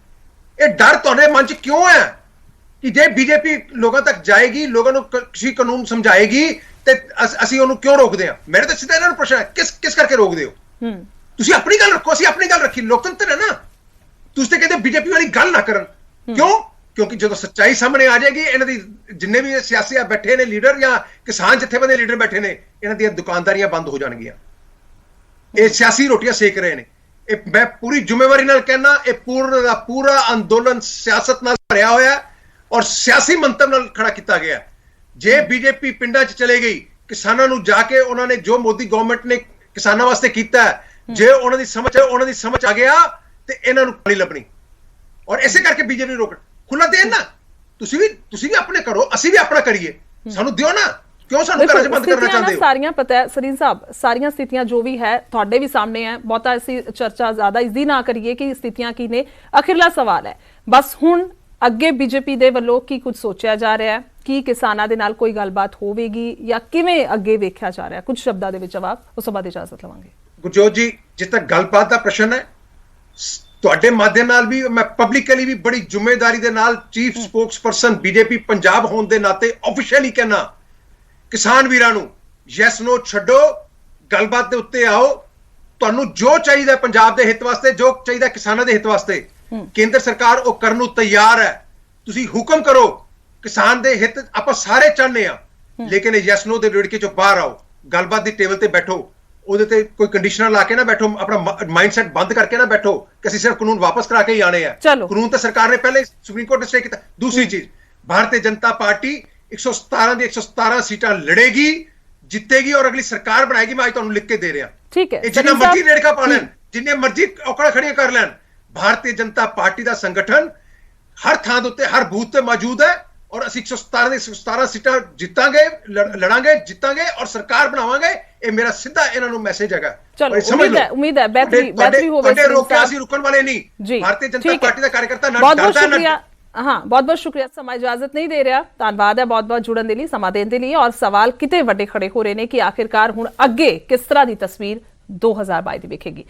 ਇਹ ਡਰ ਤੁਹਾਡੇ ਮਨ 'ਚ ਕਿਉਂ ਹੈ ਕਿ ਜੇ ਬੀਜੇਪੀ ਲੋਕਾਂ ਤੱਕ ਜਾਏਗੀ, ਲੋਕਾਂ ਨੂੰ ਕਿਸੇ ਕਾਨੂੰਨ ਸਮਝਾਏਗੀ ਤੇ ਅਸੀਂ ਉਹਨੂੰ ਕਿਉਂ ਰੋਕਦੇ ਹਾਂ? ਮੇਰੇ ਤਾਂ ਸਿੱਧਾ ਇਹਨਾਂ ਨੂੰ ਪ੍ਰਸ਼ਨ ਹੈ, ਕਿਸ ਕਰਕੇ ਰੋਕਦੇ ਹੋ? ਤੁਸੀਂ ਆਪਣੀ ਗੱਲ ਰੱਖੋ, ਅਸੀਂ ਆਪਣੀ ਗੱਲ ਰੱਖੀ। ਲੋਕਤੰਤਰ ਹੈ ਨਾ। ਤੁਸੀਂ ਤੇ ਕਹਿੰਦੇ ਬੀਜੇਪੀ ਵਾਲੀ ਗੱਲ ਨਾ ਕਰਨ, ਕਿਉਂ? ਕਿਉਂਕਿ ਜਦੋਂ ਸੱਚਾਈ ਸਾਹਮਣੇ ਆ ਜਾਏਗੀ, ਇਹਨਾਂ ਦੀ ਜਿੰਨੇ ਵੀ ਸਿਆਸੀ ਬੈਠੇ ਨੇ ਲੀਡਰ ਜਾਂ ਕਿਸਾਨ ਜਥੇਬੰਦੀ ਲੀਡਰ ਬੈਠੇ ਨੇ, ਇਹਨਾਂ ਦੀਆਂ ਦੁਕਾਨਦਾਰੀਆਂ ਬੰਦ ਹੋ ਜਾਣਗੀਆਂ। ਇਹ ਸਿਆਸੀ ਰੋਟੀਆਂ ਸੇਕ ਰਹੇ ਨੇ। ਇਹ ਮੈਂ ਪੂਰੀ ਜ਼ਿੰਮੇਵਾਰੀ ਨਾਲ ਕਹਿਣਾ, ਇਹ ਪੂਰਾ ਅੰਦੋਲਨ ਸਿਆਸਤ ਨਾਲ ਭਰਿਆ ਹੋਇਆ ਔਰ ਸਿਆਸੀ ਮੰਤਵ ਨਾਲ ਖੜਾ ਕੀਤਾ ਗਿਆ। ਜੇ ਬੀਜੇਪੀ ਪਿੰਡਾਂ 'ਚ ਚਲੇ ਗਈ, ਕਿਸਾਨਾਂ ਨੂੰ ਜਾ ਕੇ ਉਹਨਾਂ ਨੇ ਜੋ ਮੋਦੀ ਗਵਰਨਮੈਂਟ ਨੇ ਕਿਸਾਨਾਂ ਵਾਸਤੇ ਕੀਤਾ, ਜੇ ਉਹਨਾਂ ਦੀ ਸਮਝ ਆ ਗਿਆ ਤੇ ਇਹਨਾਂ ਨੂੰ ਪਾਣੀ ਲੱਭਣੀ। ਔਰ ਇਸੇ ਕਰਕੇ ਬੀਜੇਪੀ ਨੂੰ ਰੋਕਣ ਖੁੱਲਾ ਦੇਣ ਨਾ। ਤੁਸੀਂ ਵੀ ਆਪਣੇ ਕਰੋ, ਅਸੀਂ ਵੀ ਆਪਣਾ ਕਰੀਏ, ਸਾਨੂੰ ਦਿਓ ਨਾ। ਕਿਉਂ ਸਾਨੂੰ ਘਰਾਂ 'ਚ ਬੰਦ ਕਰਨਾ ਚਾਹੁੰਦੇ ਹੋ? ਸਾਰੀਆਂ ਪਤਾ ਹੈ ਸਰੀਨ ਸਾਹਿਬ, ਸਾਰੀਆਂ ਸਥਿਤੀਆਂ ਜੋ ਵੀ ਹੈ ਤੁਹਾਡੇ ਵੀ ਸਾਹਮਣੇ ਹੈ। ਬਹੁਤਾ ਅਸੀਂ ਚਰਚਾ ਜ਼ਿਆਦਾ ਇਸ ਦੀ ਨਾ ਕਰੀਏ ਕਿ ਸਥਿਤੀਆਂ ਕੀ ਨੇ। ਅਖੀਰਲਾ ਸਵਾਲ ਹੈ ਬਸ, ਹੁਣ ਅੱਗੇ ਬੀਜੇਪੀ ਦੇ ਵੱਲੋਂ ਕੀ ਕੁਝ ਸੋਚਿਆ ਜਾ ਰਿਹਾ ਹੈ? ਕੀ ਕਿਸਾਨਾਂ ਦੇ ਨਾਲ ਕੋਈ ਗੱਲਬਾਤ ਹੋਵੇਗੀ ਜਾਂ ਕਿਵੇਂ ਅੱਗੇ ਵੇਖਿਆ ਜਾ ਰਿਹਾ? ਕੁਝ ਸ਼ਬਦਾਂ ਦੇ ਵਿੱਚ ਜਵਾਬ, ਉਸ ਤੋਂ ਬਾਅਦ ਇਜਾਜ਼ਤ ਲਵਾਂਗੇ। ਗੁਰਜੋਤ ਜੀ, ਜਿੱਥੇ ਤੱਕ ਗੱਲਬਾਤ ਦਾ ਪ੍ਰਸ਼ਨ ਹੈ, ਤੁਹਾਡੇ ਮਾਧਿਅਮ ਨਾਲ ਵੀ ਮੈਂ ਪਬਲਿਕਲੀ ਵੀ ਬੜੀ ਜ਼ਿੰਮੇਵਾਰੀ ਦੇ ਨਾਲ ਚੀਫ ਸਪੋਕਸਪਰਸਨ ਬੀਜੇਪੀ ਪੰਜਾਬ ਹੋਣ ਦੇ ਨਾਤੇ ਆਫੀਸ਼ੀਅਲੀ ਕਹਿਣਾ, ਕਿਸਾਨ ਵੀਰਾਂ ਨੂੰ ਯੈਸ ਨੋ ਛੱਡੋ, ਗੱਲਬਾਤ ਦੇ ਉੱਤੇ ਆਓ। ਤੁਹਾਨੂੰ ਜੋ ਚਾਹੀਦਾ ਪੰਜਾਬ ਦੇ ਹਿੱਤ ਵਾਸਤੇ, ਜੋ ਚਾਹੀਦਾ ਕਿਸਾਨਾਂ ਦੇ ਹਿੱਤ ਵਾਸਤੇ, ਕੇਂਦਰ ਸਰਕਾਰ ਉਹ ਕਰਨ ਨੂੰ ਤਿਆਰ ਹੈ। ਤੁਸੀਂ ਹੁਕਮ ਕਰੋ, ਕਿਸਾਨ ਦੇ ਹਿੱਤ ਆਪਾਂ ਸਾਰੇ ਚਾਹੁੰਦੇ ਆ, ਲੇਕਿਨ ਯੈਸ ਨੋ ਦੇ ਰਿੜਕੇ ਚੋਂ ਬਾਹਰ ਆਓ, ਗੱਲਬਾਤ ਦੀ ਟੇਬਲ ਤੇ ਬੈਠੋ, ਉਹਦੇ ਤੇ ਕੋਈ ਕੰਡੀਸ਼ਨਰ ਲਾ ਕੇ ਨਾ ਬੈਠੋ, ਆਪਣਾ ਮਾਈਂਡਸੈਟ ਬੰਦ ਕਰਕੇ ਨਾ ਬੈਠੋ ਕਿ ਅਸੀਂ ਸਿਰਫ ਕਾਨੂੰਨ ਵਾਪਸ ਕਰਾ ਕੇ ਹੀ ਆਣੇ ਆ। ਕਾਨੂੰਨ ਤਾਂ ਸਰਕਾਰ ਨੇ ਪਹਿਲੇ ਸੁਪਰੀਮ ਕੋਰਟ ਨੇ ਸਟੇ ਕੀਤਾ। ਦੂਸਰੀ ਚੀਜ਼, ਭਾਰਤੀ ਜਨਤਾ ਪਾਰਟੀ 117 ਦੀ 117 ਸੀਟਾਂ ਲੜੇਗੀ, ਜਿੱਤੇਗੀ ਔਰ ਅਗਲੀ ਸਰਕਾਰ ਬਣਾਏਗੀ। ਮੈਂ ਅੱਜ ਤੁਹਾਨੂੰ ਲਿਖ ਕੇ ਦੇ ਰਿਹਾ। ਠੀਕ ਹੈ, ਇਹ ਜਿੰਨਾ ਮਰਜ਼ੀ ਰੇੜਕਾ ਪਾ ਲੈਣ, ਜਿੰਨੇ ਮਰਜ਼ੀ ਔਕੜਾਂ ਖੜੀਆਂ ਕਰ ਲੈਣ, ਭਾਰਤੀ ਜਨਤਾ ਪਾਰਟੀ ਦਾ ਸੰਗਠਨ ਹਰ ਥਾਂ ਦੇ ਉੱਤੇ ਹਰ ਬੂਥ ਤੇ ਮੌਜੂਦ ਹੈ ਔਰ ਅਸੀਂ 117 ਦੀ 117 ਸੀਟਾਂ ਜਿੱਤਾਂਗੇ, ਲੜਾਂਗੇ, ਜਿੱਤਾਂਗੇ ਔਰ ਸਰਕਾਰ ਬਣਾਵਾਂਗੇ। ਇਹ ਮੇਰਾ ਸਿੱਧਾ ਇਹਨਾਂ ਨੂੰ ਮੈਸੇਜ ਹੈਗਾ। ਉਮੀਦ ਹੈ ਬਿਹਤਰੀ ਹੋਵੇ। ਤੁਹਾਡੇ ਰੋਕਿਆ ਅਸੀਂ ਰੁਕਣ ਵਾਲੇ ਨਹੀਂ। ਭਾਰਤੀ ਜਨਤਾ ਪਾਰਟੀ ਦਾ ਕਾਰਜਕਰਤਾ ਨਾ ਬਹੁਤ ਸ਼ੁਕਰੀਆ। ਹਾਂ, ਬਹੁਤ ਸ਼ੁਕਰੀਆ। ਸਮਾਂ ਇਜਾਜ਼ਤ ਨਹੀਂ ਦੇ ਰਿਹਾ। ਧੰਨਵਾਦ ਹੈ ਬਹੁਤ ਜੁੜਨ ਦੇ ਲਈ, ਸਮਾਂ ਦੇਣ ਦੇ ਲਈ। ਔਰ ਸਵਾਲ ਕਿਤੇ ਵੱਡੇ ਖੜੇ ਹੋ ਰਹੇ ਨੇ ਕਿ ਆਖਿਰਕਾਰ ਹੁਣ ਅੱਗੇ ਕਿਸ ਤਰ੍ਹਾਂ ਦੀ ਤਸਵੀਰ 2022 ਦੀ ਵੇਖੇਗੀ।